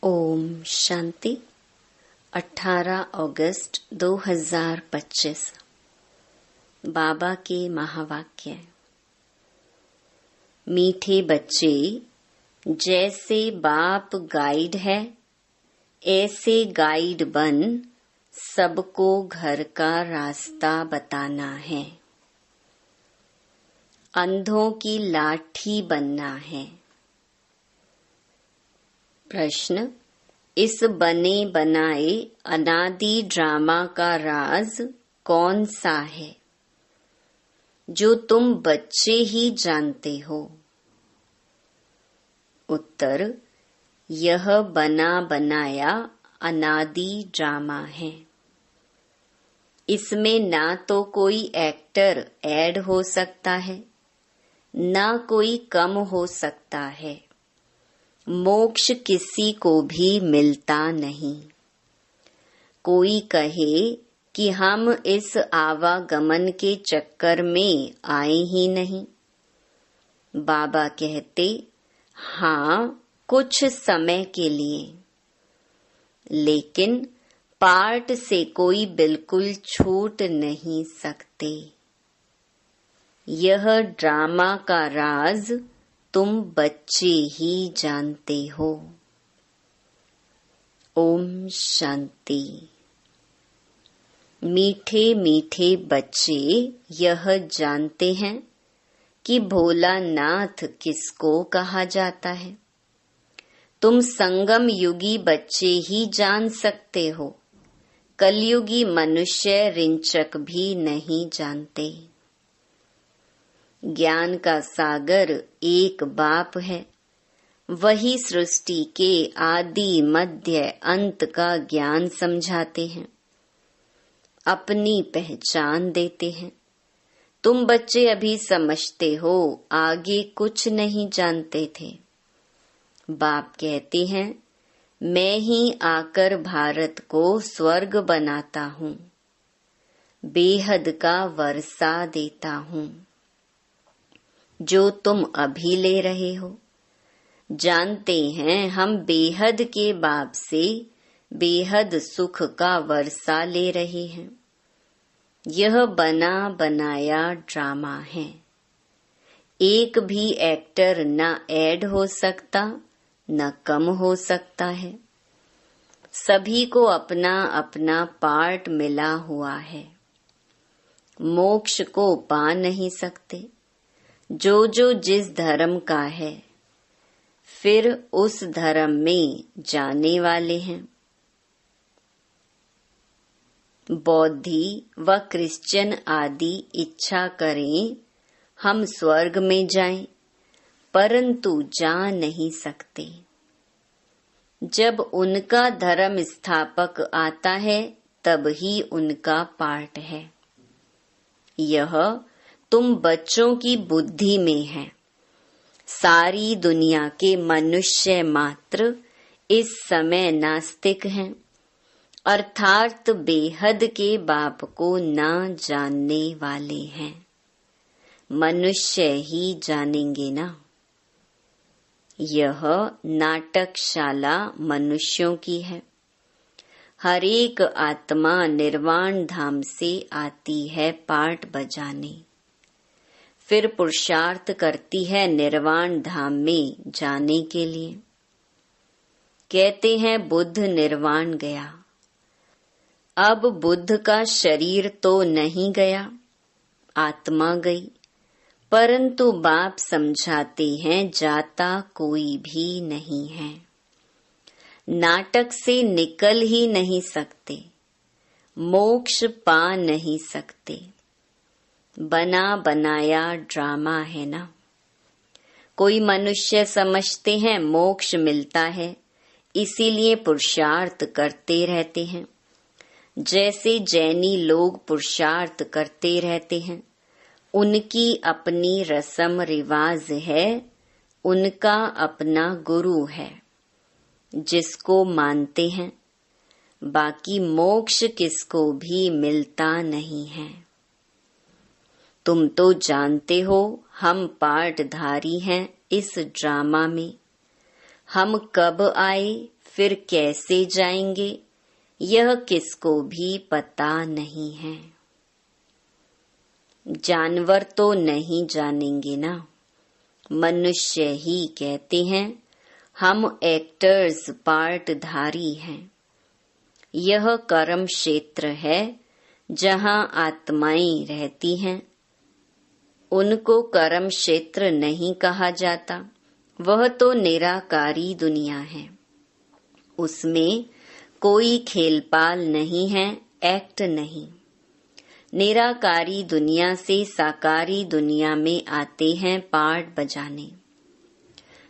ओम शांति। 18 अगस्त 2025। बाबा के महावाक्य। मीठे बच्चे, जैसे बाप गाइड है ऐसे गाइड बन सबको घर का रास्ता बताना है। अंधों की लाठी बनना है। प्रश्न, इस बने बनाए अनादि ड्रामा का राज कौन सा है जो तुम बच्चे ही जानते हो? उत्तर, यह बना बनाया अनादि ड्रामा है। इसमें ना तो कोई एक्टर ऐड हो सकता है, ना कोई कम हो सकता है। मोक्ष किसी को भी मिलता नहीं। कोई कहे कि हम इस आवागमन के चक्कर में आए ही नहीं। बाबा कहते, हाँ, कुछ समय के लिए, लेकिन पार्ट से कोई बिल्कुल छूट नहीं सकते। यह ड्रामा का राज तुम बच्चे ही जानते हो। ओम शांति। मीठे मीठे बच्चे यह जानते हैं कि भोलानाथ किसको कहा जाता है। तुम संगम युगी बच्चे ही जान सकते हो। कलयुगी मनुष्य रिंचक भी नहीं जानते। ज्ञान का सागर एक बाप है। वही सृष्टि के आदि मध्य अंत का ज्ञान समझाते हैं, अपनी पहचान देते हैं। तुम बच्चे अभी समझते हो, आगे कुछ नहीं जानते थे। बाप कहते हैं, मैं ही आकर भारत को स्वर्ग बनाता हूँ, बेहद का वर्षा देता हूँ। जो तुम अभी ले रहे हो, जानते हैं हम बेहद के बाप से बेहद सुख का वर्षा ले रहे हैं। यह बना बनाया ड्रामा है। एक भी एक्टर न ऐड हो सकता, न कम हो सकता है। सभी को अपना अपना पार्ट मिला हुआ है। मोक्ष को पा नहीं सकते जो जिस धर्म का है, फिर उस धर्म में जाने वाले हैं। बौद्धि व क्रिश्चियन आदि इच्छा करें हम स्वर्ग में जाएं, परंतु जा नहीं सकते। जब उनका धर्म स्थापक आता है, तब ही उनका पार्ट है। यह तुम बच्चों की बुद्धि में है। सारी दुनिया के मनुष्य मात्र इस समय नास्तिक हैं, अर्थात बेहद के बाप को न जानने वाले हैं। मनुष्य ही जानेंगे ना। यह नाटकशाला मनुष्यों की है। हर एक आत्मा निर्वाण धाम से आती है पार्ट बजाने, फिर पुरुषार्थ करती है निर्वाण धाम में जाने के लिए। कहते हैं बुद्ध निर्वाण गया। अब बुद्ध का शरीर तो नहीं गया, आत्मा गई, परंतु बाप समझाते हैं जाता कोई भी नहीं है। नाटक से निकल ही नहीं सकते, मोक्ष पा नहीं सकते। बना बनाया ड्रामा है ना। कोई मनुष्य समझते हैं मोक्ष मिलता है, इसीलिए पुरुषार्थ करते रहते हैं। जैसे जैनी लोग पुरुषार्थ करते रहते हैं, उनकी अपनी रस्म रिवाज है, उनका अपना गुरु है जिसको मानते हैं। बाकी मोक्ष किसको भी मिलता नहीं है। तुम तो जानते हो हम पार्टधारी हैं इस ड्रामा में। हम कब आए फिर कैसे जाएंगे यह किसको भी पता नहीं है। जानवर तो नहीं जानेंगे ना, मनुष्य ही कहते हैं हम एक्टर्स पार्टधारी हैं। यह कर्म क्षेत्र है जहाँ आत्माएं रहती हैं। उनको कर्म क्षेत्र नहीं कहा जाता, वह तो निराकारी दुनिया है। उसमें कोई खेलपाल नहीं है, एक्ट नहीं। निराकारी दुनिया से साकारी दुनिया में आते हैं पार्ट बजाने,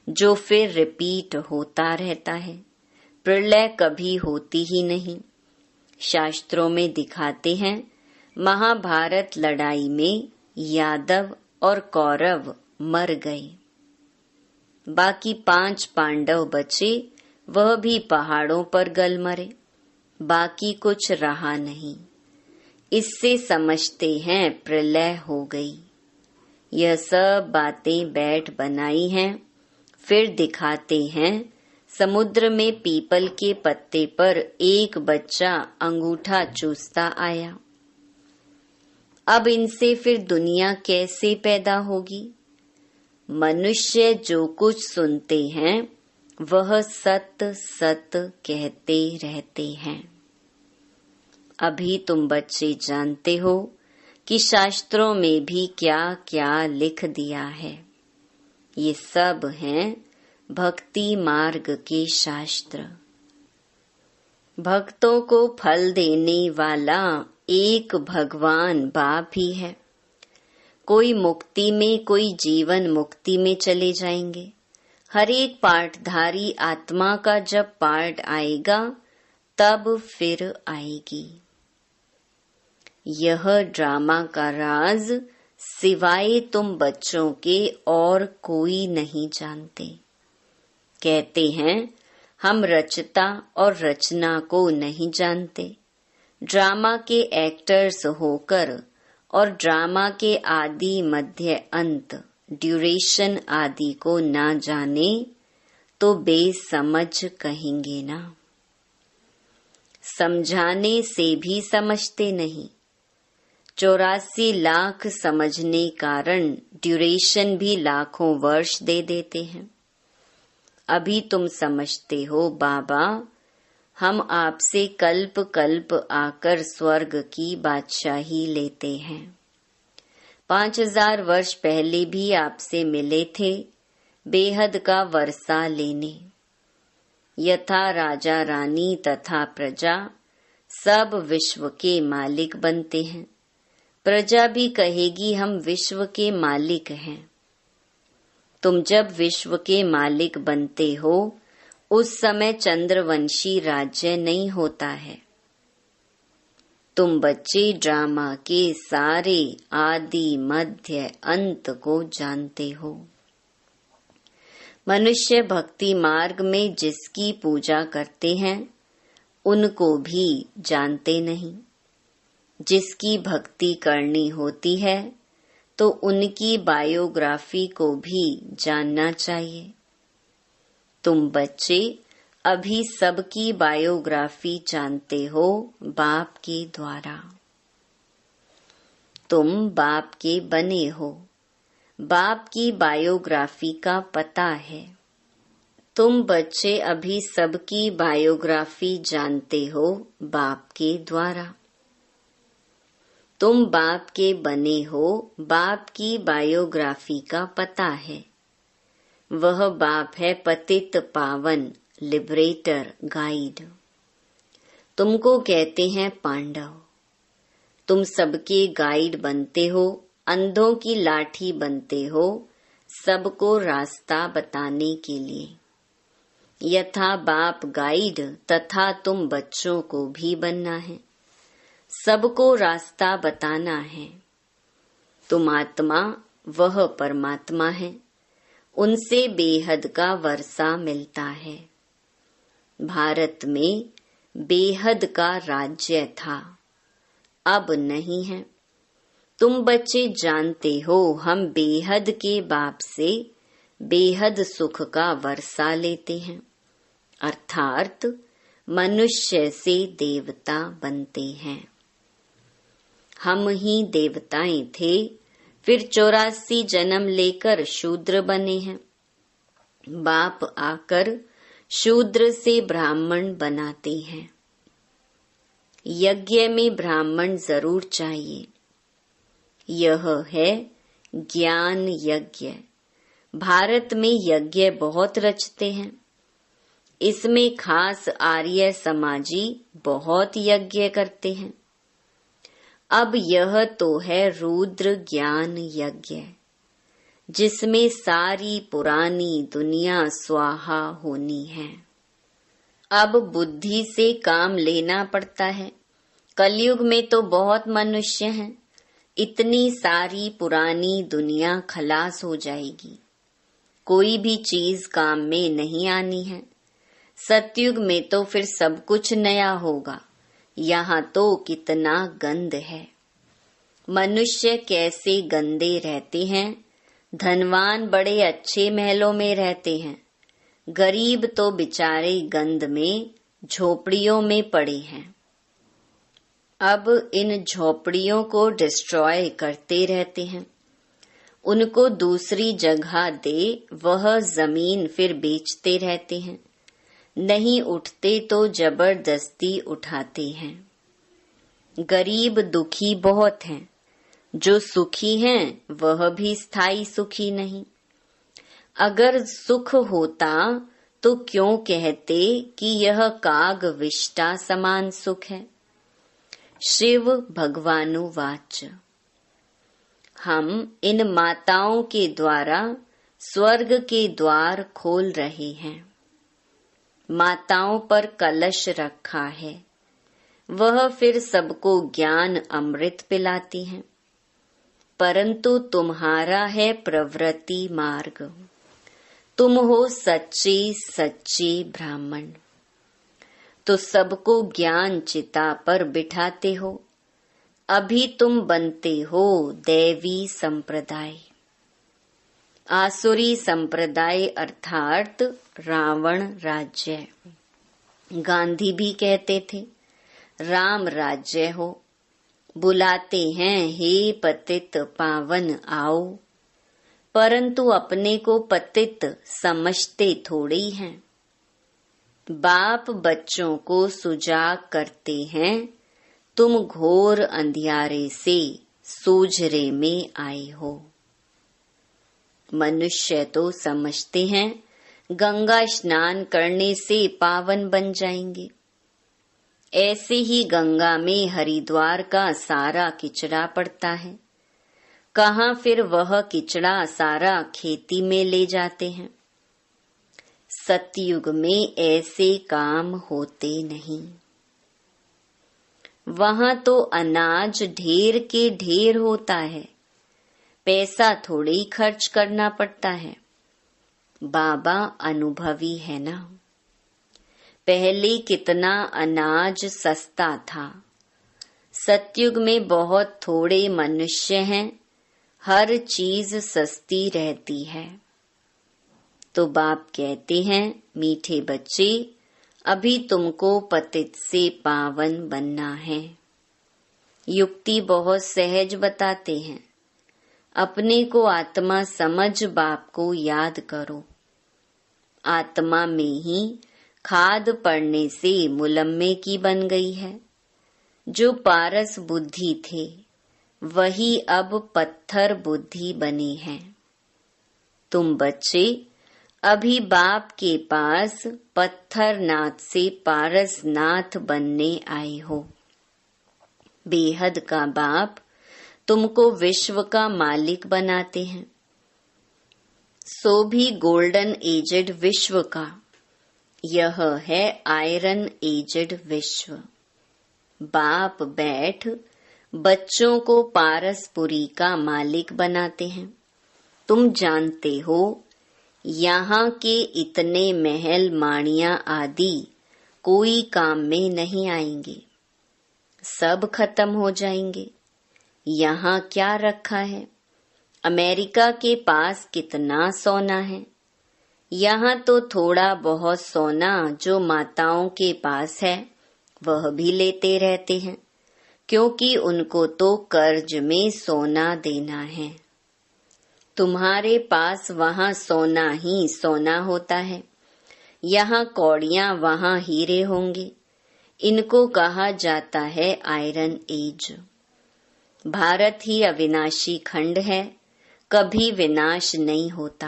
जो फिर रिपीट होता रहता है। प्रलय कभी होती ही नहीं। शास्त्रों में दिखाते हैं महाभारत लड़ाई में यादव और कौरव मर गए, बाकी 5 पांडव बचे, वह भी पहाड़ों पर गल मरे, बाकी कुछ रहा नहीं। इससे समझते हैं प्रलय हो गई। यह सब बातें बैठ बनाई हैं। फिर दिखाते हैं समुद्र में पीपल के पत्ते पर एक बच्चा अंगूठा चूसता आया। अब इनसे फिर दुनिया कैसे पैदा होगी? मनुष्य जो कुछ सुनते हैं वह सत सत कहते रहते हैं। अभी तुम बच्चे जानते हो कि शास्त्रों में भी क्या क्या लिख दिया है। ये सब हैं भक्ति मार्ग के शास्त्र। भक्तों को फल देने वाला एक भगवान बाप ही है। कोई मुक्ति में, कोई जीवन मुक्ति में चले जाएंगे। हर एक पार्टधारी आत्मा का जब पार्ट आएगा तब फिर आएगी। यह ड्रामा का राज सिवाय तुम बच्चों के और कोई नहीं जानते। कहते हैं हम रचता और रचना को नहीं जानते। ड्रामा के एक्टर्स होकर और ड्रामा के आदि मध्य अंत ड्यूरेशन आदि को ना जाने तो बेसमझ कहेंगे ना। समझाने से भी समझते नहीं। 84 लाख समझने कारण ड्यूरेशन भी लाखों वर्ष दे देते हैं। अभी तुम समझते हो बाबा हम आपसे कल्प कल्प आकर स्वर्ग की बादशाही लेते हैं। 5000 वर्ष पहले भी आपसे मिले थे बेहद का वर्षा लेने। यथा राजा रानी तथा प्रजा सब विश्व के मालिक बनते हैं। प्रजा भी कहेगी हम विश्व के मालिक हैं। तुम जब विश्व के मालिक बनते हो उस समय चंद्रवंशी राज्य नहीं होता है। तुम बच्चे ड्रामा के सारे आदि मध्य अंत को जानते हो। मनुष्य भक्ति मार्ग में जिसकी पूजा करते हैं उनको भी जानते नहीं। जिसकी भक्ति करनी होती है तो उनकी बायोग्राफी को भी जानना चाहिए। तुम बच्चे अभी सबकी बायोग्राफी जानते हो बाप के द्वारा। तुम बाप के बने हो, बाप की बायोग्राफी का पता है। तुम बच्चे अभी सबकी बायोग्राफी जानते हो बाप के द्वारा। तुम बाप के बने हो, बाप की बायोग्राफी का पता है। वह बाप है पतित पावन, लिबरेटर, गाइड। तुमको कहते हैं पांडव। तुम सबके गाइड बनते हो, अंधों की लाठी बनते हो, सबको रास्ता बताने के लिए। यथा बाप गाइड तथा तुम बच्चों को भी बनना है, सबको रास्ता बताना है। तुम आत्मा, वह परमात्मा है, उनसे बेहद का वर्षा मिलता है। भारत में बेहद का राज्य था, अब नहीं है। तुम बच्चे जानते हो हम बेहद के बाप से बेहद सुख का वर्षा लेते हैं, अर्थात मनुष्य से देवता बनते हैं। हम ही देवताएं थे, फिर 84 जन्म लेकर शूद्र बने हैं। बाप आकर शूद्र से ब्राह्मण बनाते हैं। यज्ञ में ब्राह्मण जरूर चाहिए। यह है ज्ञान यज्ञ। भारत में यज्ञ बहुत रचते हैं। इसमें खास आर्य समाजी बहुत यज्ञ करते हैं। अब यह तो है रुद्र ज्ञान यज्ञ, जिसमें सारी पुरानी दुनिया स्वाहा होनी है। अब बुद्धि से काम लेना पड़ता है। कलयुग में तो बहुत मनुष्य हैं, इतनी सारी पुरानी दुनिया खलास हो जाएगी। कोई भी चीज काम में नहीं आनी है। सतयुग में तो फिर सब कुछ नया होगा। यहाँ तो कितना गंद है। मनुष्य कैसे गंदे रहते हैं। धनवान बड़े अच्छे महलों में रहते हैं, गरीब तो बेचारे गंद में झोपड़ियों में पड़े हैं। अब इन झोपड़ियों को डिस्ट्रॉय करते रहते हैं। उनको दूसरी जगह दे, वह जमीन फिर बेचते रहते हैं। नहीं उठते तो जबरदस्ती उठाते हैं। गरीब दुखी बहुत हैं। जो सुखी हैं वह भी स्थायी सुखी नहीं। अगर सुख होता तो क्यों कहते कि यह काग विष्टा समान सुख है। शिव भगवानुवाच। हम इन माताओं के द्वारा स्वर्ग के द्वार खोल रहे हैं। माताओं पर कलश रखा है, वह फिर सबको ज्ञान अमृत पिलाती हैं। परंतु तुम्हारा है प्रवृत्ति मार्ग। तुम हो सच्चे सच्चे ब्राह्मण, तो सबको ज्ञान चिता पर बिठाते हो। अभी तुम बनते हो दैवी संप्रदाय। आसुरी संप्रदाय अर्थात रावण राज्य। गांधी भी कहते थे राम राज्य हो। बुलाते हैं हे पतित पावन आओ, परंतु अपने को पतित समझते थोड़ी हैं। बाप बच्चों को सुजाग करते हैं, तुम घोर अंधियारे से सूझरे में आए हो। मनुष्य तो समझते हैं गंगा स्नान करने से पावन बन जाएंगे। ऐसे ही गंगा में हरिद्वार का सारा किचड़ा पड़ता है। कहाँ फिर वह किचड़ा सारा खेती में ले जाते हैं। सतयुग में ऐसे काम होते नहीं। वहाँ तो अनाज ढेर के ढेर होता है, पैसा थोड़ी खर्च करना पड़ता है। बाबा अनुभवी है ना। पहले कितना अनाज सस्ता था। सतयुग में बहुत थोड़े मनुष्य हैं, हर चीज सस्ती रहती है। तो बाप कहते हैं मीठे बच्चे, अभी तुमको पतित से पावन बनना है। युक्ति बहुत सहज बताते हैं। अपने को आत्मा समझ बाप को याद करो। आत्मा में ही खाद पड़ने से मुलम्मे की बन गई है। जो पारस बुद्धि थे वही अब पत्थर बुद्धि बने हैं। तुम बच्चे अभी बाप के पास पत्थर नाथ से पारस नाथ बनने आए हो। बेहद का बाप तुमको विश्व का मालिक बनाते हैं, सो भी गोल्डन एजेड विश्व का। यह है आयरन एजेड विश्व। बाप बैठ बच्चों को पारसपुरी का मालिक बनाते हैं। तुम जानते हो यहाँ के इतने महल माणिया आदि कोई काम में नहीं आएंगे, सब खत्म हो जाएंगे। यहाँ क्या रखा है? अमेरिका के पास कितना सोना है, यहाँ तो थोड़ा बहुत सोना जो माताओं के पास है वह भी लेते रहते हैं, क्योंकि उनको तो कर्ज में सोना देना है। तुम्हारे पास वहाँ सोना ही सोना होता है, यहाँ कौड़ियाँ वहाँ हीरे होंगे। इनको कहा जाता है आयरन एज। भारत ही अविनाशी खंड है, कभी विनाश नहीं होता।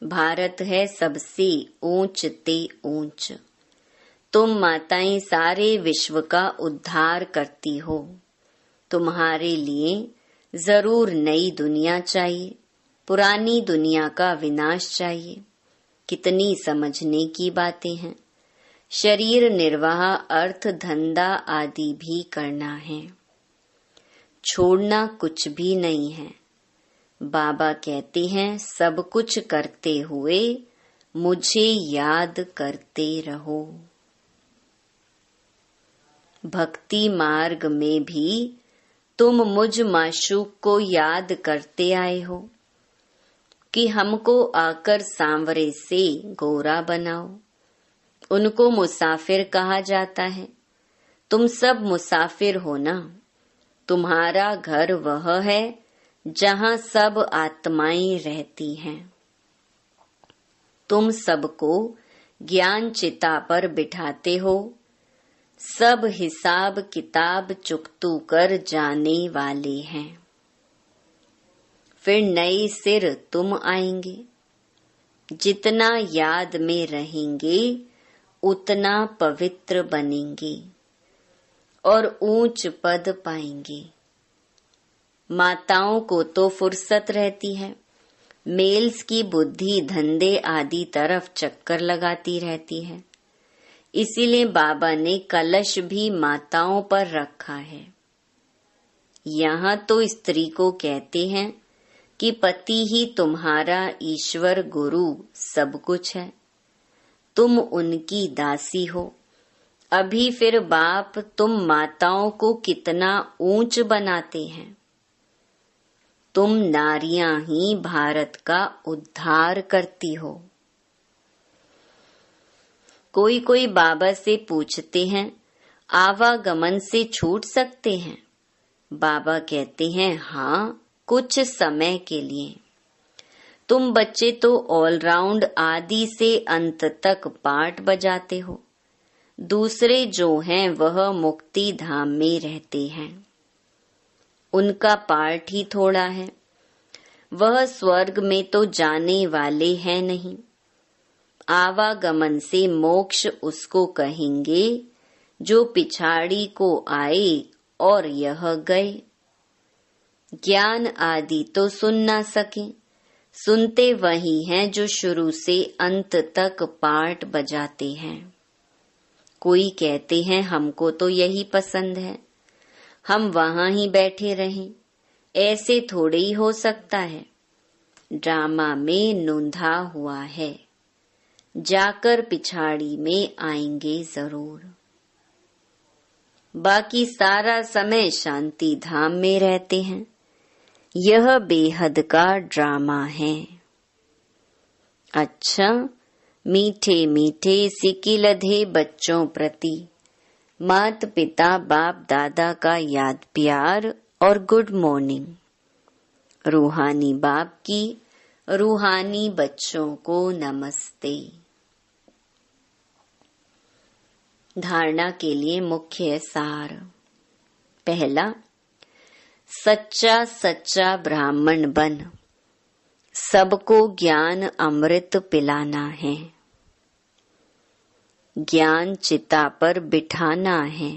भारत है सबसे ऊंच ते ऊंच। तुम माताएं सारे विश्व का उद्धार करती हो। तुम्हारे लिए जरूर नई दुनिया चाहिए, पुरानी दुनिया का विनाश चाहिए। कितनी समझने की बातें हैं। शरीर निर्वाह, अर्थ, धंधा आदि भी करना है, छोड़ना कुछ भी नहीं है। बाबा कहते हैं सब कुछ करते हुए मुझे याद करते रहो। भक्ति मार्ग में भी तुम मुझ माशूक को याद करते आए हो कि हमको आकर सांवरे से गोरा बनाओ। उनको मुसाफिर कहा जाता है। तुम सब मुसाफिर हो ना। तुम्हारा घर वह है जहाँ सब आत्माएं रहती हैं। तुम सबको ज्ञान चिता पर बिठाते हो। सब हिसाब किताब चुकतू कर जाने वाले हैं। फिर नए सिर तुम आएंगे। जितना याद में रहेंगे उतना पवित्र बनेंगे और ऊंच पद पाएंगे। माताओं को तो फुर्सत रहती है, मेल्स की बुद्धि धंधे आदि तरफ चक्कर लगाती रहती है। इसीलिए बाबा ने कलश भी माताओं पर रखा है। यहाँ तो स्त्री को कहते हैं कि पति ही तुम्हारा ईश्वर गुरु सब कुछ है, तुम उनकी दासी हो। अभी फिर बाप तुम माताओं को कितना ऊंच बनाते हैं। तुम नारियां ही भारत का उद्धार करती हो। कोई कोई बाबा से पूछते हैं आवागमन से छूट सकते हैं। बाबा कहते हैं हाँ, कुछ समय के लिए। तुम बच्चे तो ऑलराउंड आदि से अंत तक पाठ बजाते हो। दूसरे जो हैं वह मुक्ति धाम में रहते हैं, उनका पाठ ही थोड़ा है। वह स्वर्ग में तो जाने वाले हैं नहीं। आवागमन से मोक्ष उसको कहेंगे जो पिछाड़ी को आए और यह गए। ज्ञान आदि तो सुन ना सके, सुनते वही हैं जो शुरू से अंत तक पाठ बजाते हैं। कोई कहते हैं हमको तो यही पसंद है, हम वहां ही बैठे रहें। ऐसे थोड़े ही हो सकता है। ड्रामा में नोंधा हुआ है, जाकर पिछाड़ी में आएंगे जरूर। बाकी सारा समय शांति धाम में रहते हैं। यह बेहद का ड्रामा है। अच्छा, मीठे मीठे सिकिलधे बच्चों प्रति माता पिता बाप दादा का याद प्यार और गुड मॉर्निंग। रूहानी बाप की रूहानी बच्चों को नमस्ते। धारणा के लिए मुख्य सार। पहला, सच्चा सच्चा ब्राह्मण बन सबको ज्ञान अमृत पिलाना है, ज्ञान चिता पर बिठाना है।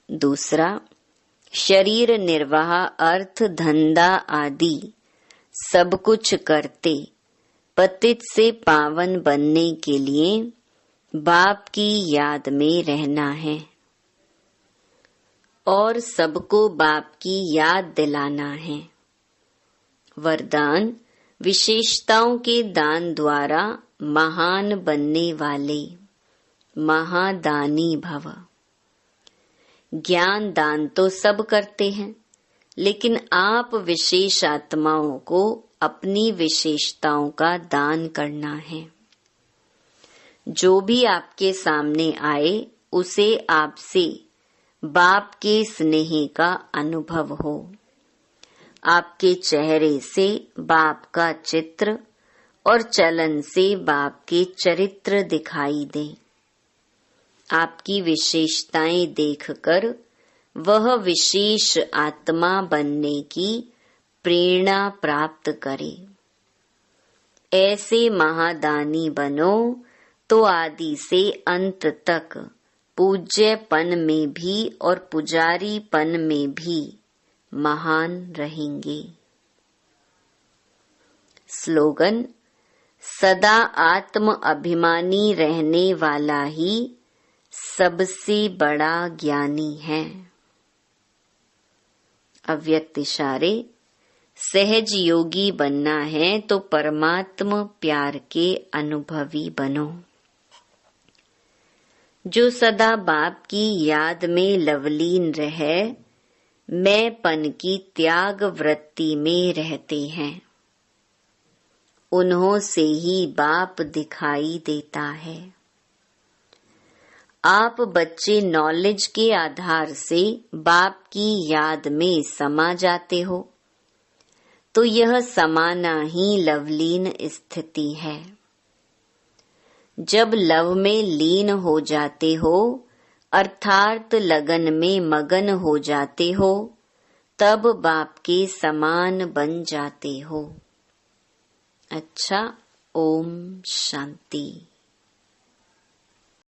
दूसरा, शरीर निर्वाह अर्थ धंधा आदि सब कुछ करते पतित से पावन बनने के लिए बाप की याद में रहना है और सबको बाप की याद दिलाना है। वरदान, विशेषताओं के दान द्वारा महान बनने वाले महादानी भव। ज्ञान दान तो सब करते हैं, लेकिन आप विशेष आत्माओं को अपनी विशेषताओं का दान करना है। जो भी आपके सामने आए उसे आपसे बाप के स्नेह का अनुभव हो। आपके चेहरे से बाप का चित्र और चलन से बाप के चरित्र दिखाई दे। आपकी विशेषताएं देखकर वह विशेष आत्मा बनने की प्रेरणा प्राप्त करे। ऐसे महादानी बनो तो आदि से अंत तक पूज्यपन में भी और पुजारीपन में भी महान रहेंगे। स्लोगन: सदा आत्म अभिमानी रहने वाला ही सबसे बड़ा ज्ञानी है। अव्यक्त इशारे: सहज योगी बनना है तो परमात्म प्यार के अनुभवी बनो। जो सदा बाप की याद में लवलीन रहे, मैंपन की त्याग वृत्ति में रहते हैं, उन्हों से ही बाप दिखाई देता है। आप बच्चे नॉलेज के आधार से बाप की याद में समा जाते हो, तो यह समाना ही लवलीन स्थिति है। जब लव में लीन हो जाते हो अर्थात लगन में मगन हो जाते हो, तब बाप के समान बन जाते हो। अच्छा, ओम शांति।